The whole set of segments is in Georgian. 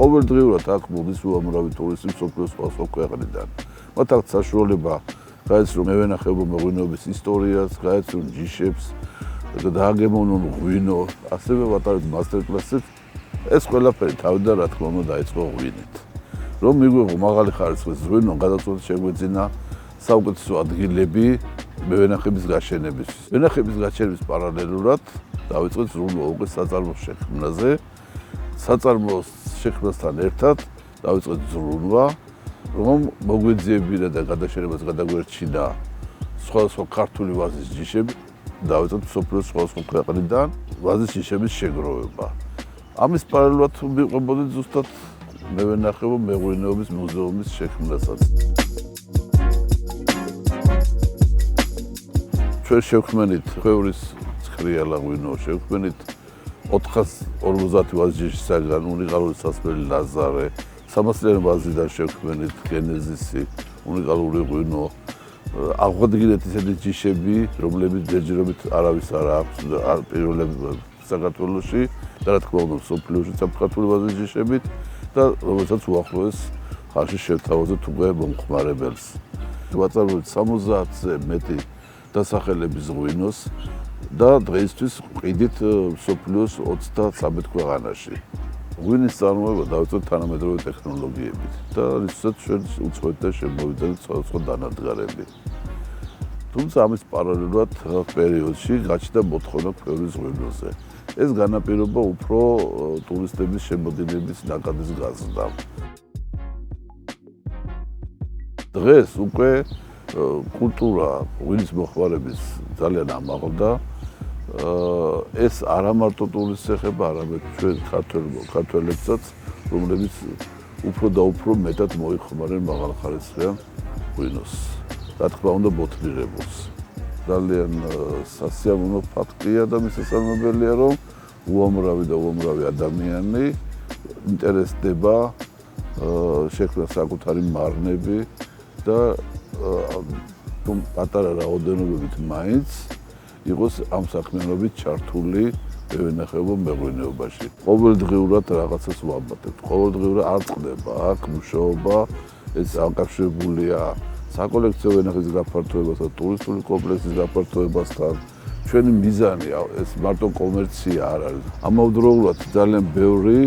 ყოველდღიურად აქ მოდის უამრავი ტურისტი მსოფლიოს სხვა ქვეყნიდან. მათ აქვს საშუალება გაეცნონ მევენახეობო მეღვინეობის ისტორიას, გაეცნონ ჯიშებს, დააგემოვნონ ღვინო, ასევე ვატარებთ მასტერკლასებს. ეს ყველაფერი თავიდან რა თქმა უნდა დაიწყო ღვინით. რომ მიგვიღო მაღალი ხარისხის ღვინო, გადაწყვეტილება შეგვეძინა საუკეთესო ადგილები მევენახების გაშენებისთვის. მევენახების გაშენების პარალელურად დავიწყეთ ზრუნვა უკვე საწარმოს შექმნაზე. საწარმოს შექმნასთან ერთად დავიწყეთ ზრუნვა, რომ მოგვეძიებინა და გადაშენებას გადაგვერჩინა სხვადასხვა ქართული ვაზის ჯიშები, დავიწყეთ მსოფლიოს სხვადასხვა ქვეყნიდან ვაზის ჯიშების შეგროვება. ამის პარალელურად ვიყვებოდით ზუსტად მევენახეობო მეღვინეობის მუზეუმის შექმნასაც. ჩვენ შევქმნით ქვევრის ცხრიალა ღვინო, შევქმნით 450 ვაზის ჯიშისაგან უნიკალური სასმელი ლაზარე, 300-იანი ვაზიდან შევქმნით გენეზისი, უნიკალური ღვინო. აღვადგინეთ ისეთი ჯიშები, რომლებიც ჯერჯერობით არავის არ აქვს პირველები საქართველოში და რა თქმა უნდა მსოფლიოში ქართული ვაზის ჯიშებით და რომელსაც უახლოეს ხალხი შევთავაზეთ უკვე მომხმარებელს. ვაწარმოებთ 70-ზე მეტი დასახელების ღვინოს და დღეისთვის ვყიდით მსოფლიოს 33 ქვეყანაში. ღვინის წარმოება დავიწყეთ თანამედროვე ტექნოლოგიებით და რითაც ჩვენ უცხოეთ და შემოვიდნენ სხვადასხვა დანადგარები. თუმცა ამის პარალელურად პერიოდში გაჩნდა მოთხოვნა ქვევრის ღვინოზე. ეს განაპირობა უფრო ტურისტების შემოდინების ნაკადის გაზრდამ. დღეს უკვე კულტურა ღვინის მოხმარების ძალიან ამაღლდა. ეს არა მარტო ტურისტს ეხება, არამედ ჩვენ ქართველებსაც, რომლებიც უფრო და უფრო მეტად მოიხმარენ მაღალხარისხიან ღვინოს. რა თქმა უნდა ბოთლირებულს. ძალიან სასიამოვნო ფაქტია და მისასალმებელია, რომ უამრავი ადამიანი ინტერესდება შექმნა საკუთარი მარნები და პატარა რაოდენობებით მაინც იყოს ამ საქმიანობით ჩართული მევენახეობო მეღვინეობაში. ყოველდღიურად რაღაცას ვამბობთ. ყოველდღიურად არ წყდება აქ მუშაობა, ეს აკავშირებულია საკოლექციო ვენახის გაფართოებასთან, ტურისტული კომპლექსის გაფართოებასთან. ჩვენი მიზანი ეს მარტო კომერცია არ არის. ამავდროულად ძალიან ბევრი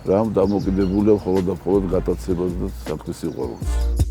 რამ დამოკიდებულია მხოლოდ და მხოლოდ გატაცებაზე და საქმის სიყვარულზე.